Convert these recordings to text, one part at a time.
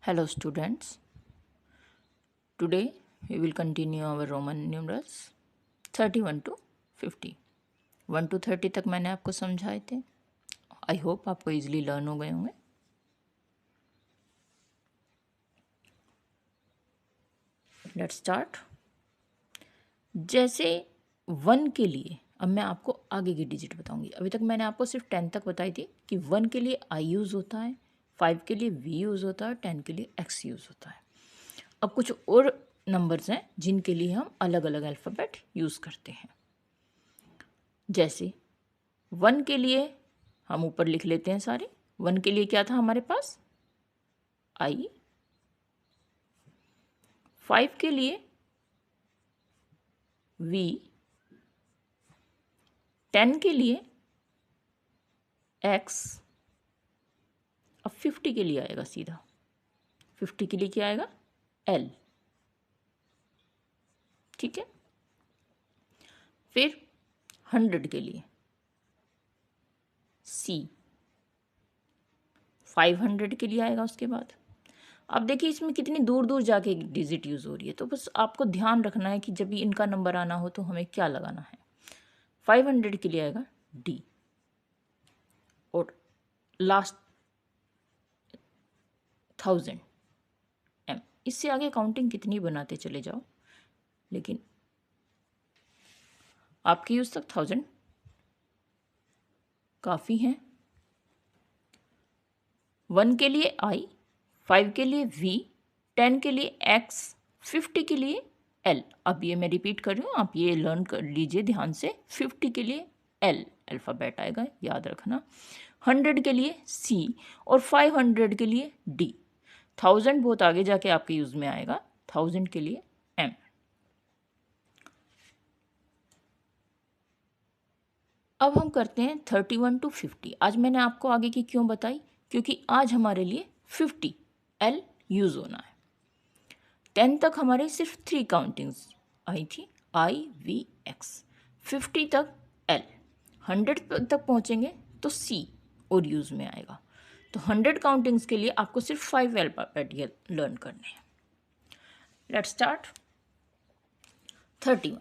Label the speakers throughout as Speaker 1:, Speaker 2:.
Speaker 1: Hello students, today we will continue our Roman numerals 31 to 50. 1 to 30 तक मैंने आपको समझाए थे. आई होप आपको इजीली लर्न हो गए होंगे. Let's start. जैसे 1 के लिए अब मैं आपको आगे की डिजिट बताऊंगी. अभी तक मैंने आपको सिर्फ 10 तक बताई थी कि 1 के लिए आई यूज़ होता है, 5 के लिए वी यूज़ होता है, 10 के लिए एक्स यूज़ होता है. अब कुछ और नंबर्स हैं जिनके लिए हम अलग अलग अल्फ़ाबेट यूज़ करते हैं. जैसे 1 के लिए हम ऊपर लिख लेते हैं सारे. 1 के लिए क्या था हमारे पास? आई. 5 के लिए वी. 10 के लिए एक्स. अब 50 के लिए आएगा सीधा. 50 के लिए क्या आएगा? एल. ठीक है. फिर 100 के लिए सी. 500 के लिए आएगा उसके बाद. अब देखिए इसमें कितनी दूर दूर जाके डिजिट यूज़ हो रही है, तो बस आपको ध्यान रखना है कि जब भी इनका नंबर आना हो तो हमें क्या लगाना है. 500 के लिए आएगा डी. और लास्ट 1000 एम. इससे आगे काउंटिंग कितनी बनाते चले जाओ, लेकिन आपके यूज़ तक 1000 काफ़ी हैं. 1 के लिए आई, 5 के लिए वी, 10 के लिए एक्स, 50 के लिए एल. अब ये मैं रिपीट कर रही हूँ, आप ये लर्न कर लीजिए ध्यान से. 50 के लिए एल अल्फ़ाबेट आएगा, याद रखना. 100 के लिए सी और 500 के लिए डी. 1000 बहुत आगे जाके आपके यूज़ में आएगा. 1000 के लिए एम. अब हम करते हैं 31 टू 50. आज मैंने आपको आगे की क्यों बताई? क्योंकि आज हमारे लिए 50 एल यूज़ होना है. 10 तक हमारे सिर्फ 3 काउंटिंग्स आई थी, आई वी एक्स. 50 तक एल. 100 तक पहुंचेंगे तो सी और यूज़ में आएगा. तो 100 काउंटिंग्स के लिए आपको सिर्फ 5 अल्फ़ाबेट लर्न करने हैं. Let's start. 31,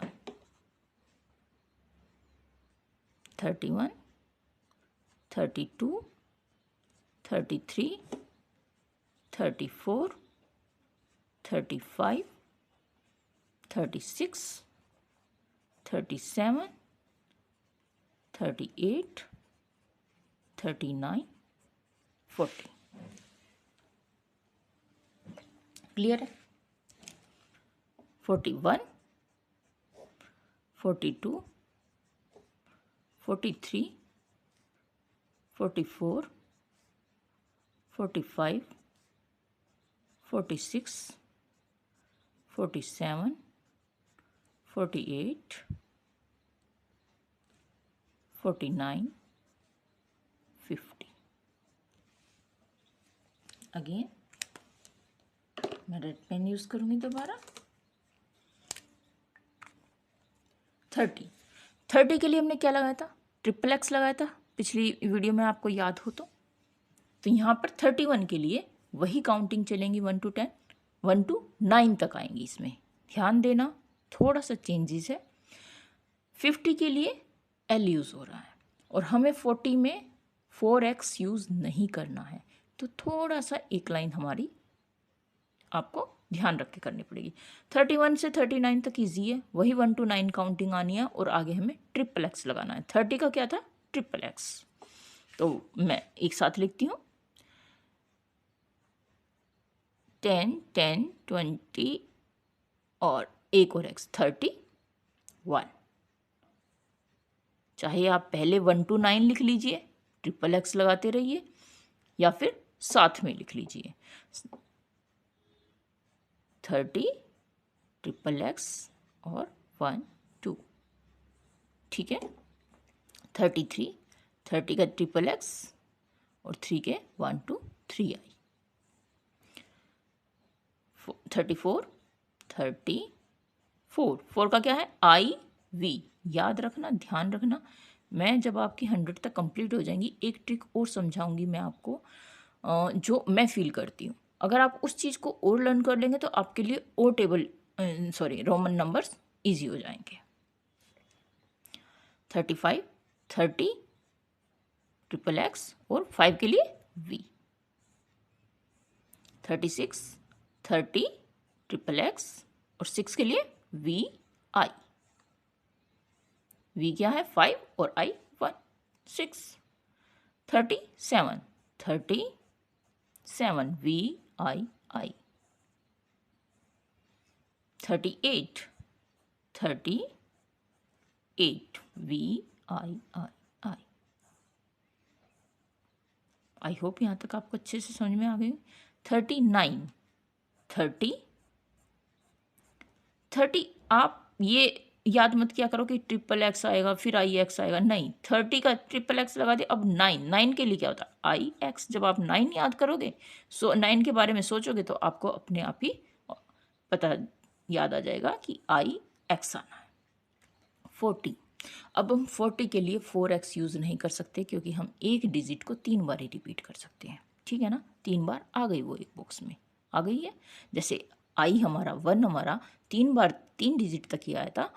Speaker 1: 31, 32, 33, 34, 35, 36, 37, 38, 39, 40. क्लियर है? 41, 42, 43, 44, 45, 46, 47, 48, 49, 50. अगेन मैं रेड पेन यूज़ करूँगी दोबारा. 30 के लिए हमने क्या लगाया था? ट्रिपल एक्स लगाया था पिछली वीडियो में, आपको याद हो तो यहाँ पर 31 के लिए वही काउंटिंग चलेंगी 1 to 10. 1 to 9 तक आएंगी. इसमें ध्यान देना थोड़ा सा चेंजेस है. 50 के लिए एल यूज़ हो रहा है और हमें 40 में 4x यूज़ नहीं करना है, तो थोड़ा सा एक लाइन हमारी आपको ध्यान रख के करनी पड़ेगी. 31 से 39 तक ईजी है, वही 1 to 9 काउंटिंग आनी है और आगे हमें ट्रिपल एक्स लगाना है. 30 का क्या था? Triple x. तो मैं एक साथ लिखती हूँ. 10, 10, 20 और एक और एक्स 31. चाहे आप पहले 1 to 9 लिख लीजिए, ट्रिपल एक्स लगाते रहिए, या फिर साथ में लिख लीजिए 30, ट्रिपल एक्स और 1 2. ठीक है. 33, 30 का ट्रिपल एक्स और 3 के 1 2 3 आई. 34, 34, 4 का क्या है? आई वी. याद रखना, ध्यान रखना. मैं जब आपकी 100 तक कंप्लीट हो जाएंगी एक ट्रिक और समझाऊंगी मैं आपको, जो मैं फील करती हूँ. अगर आप उस चीज़ को और लर्न कर लेंगे तो आपके लिए और टेबल रोमन नंबर्स ईजी हो जाएंगे। 35, 30, ट्रिपल एक्स और 5 के लिए वी। 36, 30, ट्रिपल एक्स और 6 के लिए वी आई। वी क्या है 5 और I 1, 6। 37, 37 V I I. 38, 38 V I I I. I hope यहाँ तक आपको अच्छे से समझ में आ गई। 39, 30 आप ये याद मत किया करो कि ट्रिपल एक्स आएगा फिर आई एक्स आएगा, नहीं 30 का ट्रिपल एक्स लगा दे। अब 9 के लिए क्या होता है आई एक्स। जब आप 9 याद करोगे 9 के बारे में सोचोगे तो आपको अपने आप ही पता याद आ जाएगा कि आई एक्स आना है। 40, अब हम 40 के लिए 4x यूज़ नहीं कर सकते क्योंकि हम एक डिजिट को 3 बार ही रिपीट कर सकते हैं, ठीक है ना। 3 बार आ गई वो एक बॉक्स में आ गई है। जैसे आई हमारा 1 हमारा 3 बार 3 डिजिट तक ही आया था,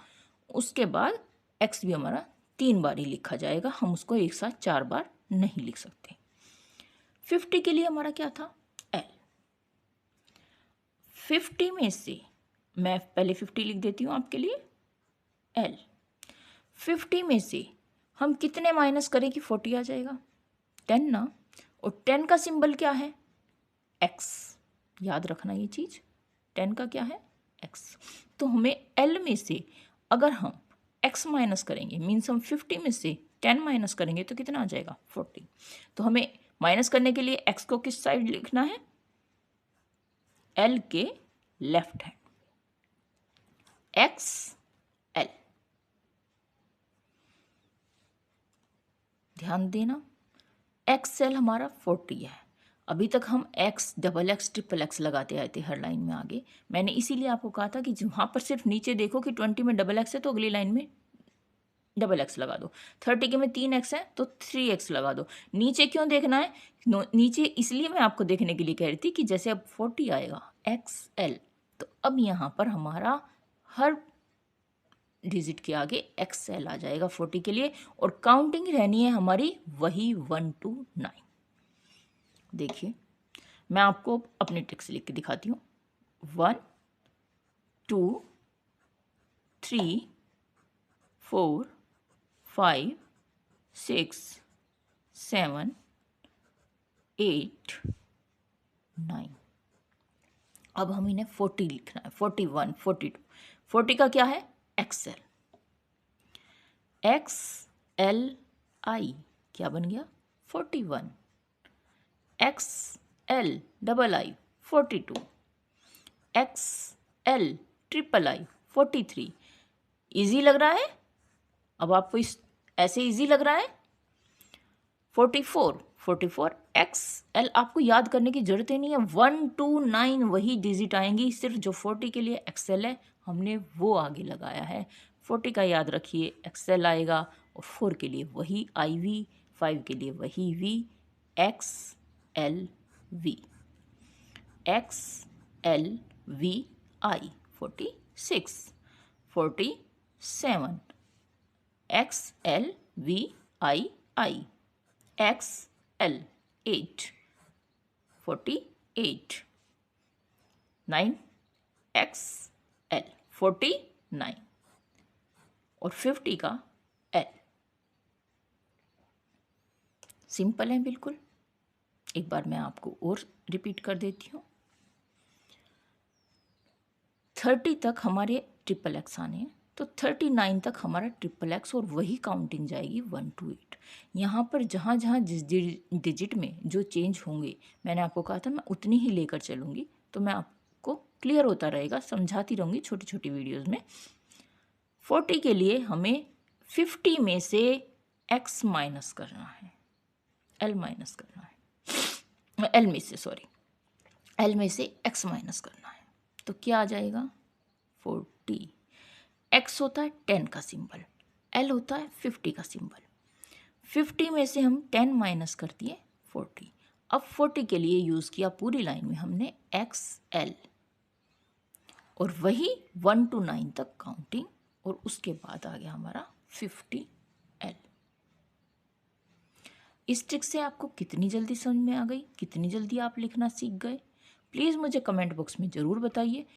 Speaker 1: उसके बाद x भी हमारा 3 बार ही लिखा जाएगा, हम उसको एक साथ 4 बार नहीं लिख सकते। 50 के लिए हमारा क्या था l। 50 में से मैं पहले 50 लिख देती हूँ आपके लिए l। 50 में से हम कितने माइनस करें कि 40 आ जाएगा 10 ना। और 10 का सिंबल क्या है x, याद रखना ये चीज 10 का क्या है x। तो हमें l में से अगर हम x माइनस करेंगे मीन्स हम 50 में से 10 माइनस करेंगे तो कितना आ जाएगा 40। तो हमें माइनस करने के लिए x को किस साइड लिखना है l के लेफ्ट हैंड, x l। ध्यान देना XL हमारा 40 है। अभी तक हम x double x triple x लगाते आए थे हर लाइन में आगे। मैंने इसीलिए आपको कहा था कि वहाँ पर सिर्फ नीचे देखो कि 20 में डबल एक्स है तो अगली लाइन में डबल एक्स लगा दो। 30 के में 3x है तो 3x लगा दो। नीचे क्यों देखना है नीचे इसलिए मैं आपको देखने के लिए कह रही थी कि जैसे अब 40 आएगा XL तो अब यहाँ पर हमारा हर डिजिट के आगे XL आ जाएगा 40 के लिए और काउंटिंग रहनी है हमारी वही 1 to 9। देखिए मैं आपको अपनी ट्रिक से लिख के दिखाती हूँ। 1 2 3 4 5 6 7 8 9। अब हम इन्हें 40 लिखना है 41 42। 40 का क्या है XL, XLI क्या बन गया 41। XL double I 42, XL triple I 43। Easy लग रहा है अब आपको इस ऐसे इजी लग रहा है। 44 XL आपको याद करने की जरूरत ही नहीं है। 1 to 9 वही डिजिट आएंगी, सिर्फ जो 40 के लिए XL है हमने वो आगे लगाया है। 40 का याद रखिए XL आएगा और 4 के लिए वही IV, 5 के लिए वही V, XLV, XLVI 46 47 XLVII XL 8 48 9 XL 49 और 50 का L। सिंपल है बिल्कुल। एक बार मैं आपको और रिपीट कर देती हूँ। 30 तक हमारे ट्रिपल एक्स आने हैं तो 39 तक हमारा ट्रिपल एक्स और वही काउंटिंग जाएगी 1 to 8। यहाँ पर जहाँ जहाँ जिस डिजिट में जो चेंज होंगे मैंने आपको कहा था मैं उतनी ही लेकर चलूँगी, तो मैं आपको क्लियर होता रहेगा, समझाती रहूँगी छोटी छोटी वीडियोज़ में। 40 के लिए हमें 50 में से x माइनस करना है, l माइनस करना है, l में से सॉरी l में से x माइनस करना है तो क्या आ जाएगा 40। x होता है 10 का सिंबल, l होता है 50 का सिंबल। 50 में से हम 10 माइनस कर दिए 40। अब 40 के लिए यूज़ किया पूरी लाइन में हमने XL और वही 1 to 9 तक काउंटिंग और उसके बाद आ गया हमारा 50L। इस ट्रिक से आपको कितनी जल्दी समझ में आ गई, कितनी जल्दी आप लिखना सीख गए, प्लीज़ मुझे कमेंट बॉक्स में ज़रूर बताइए।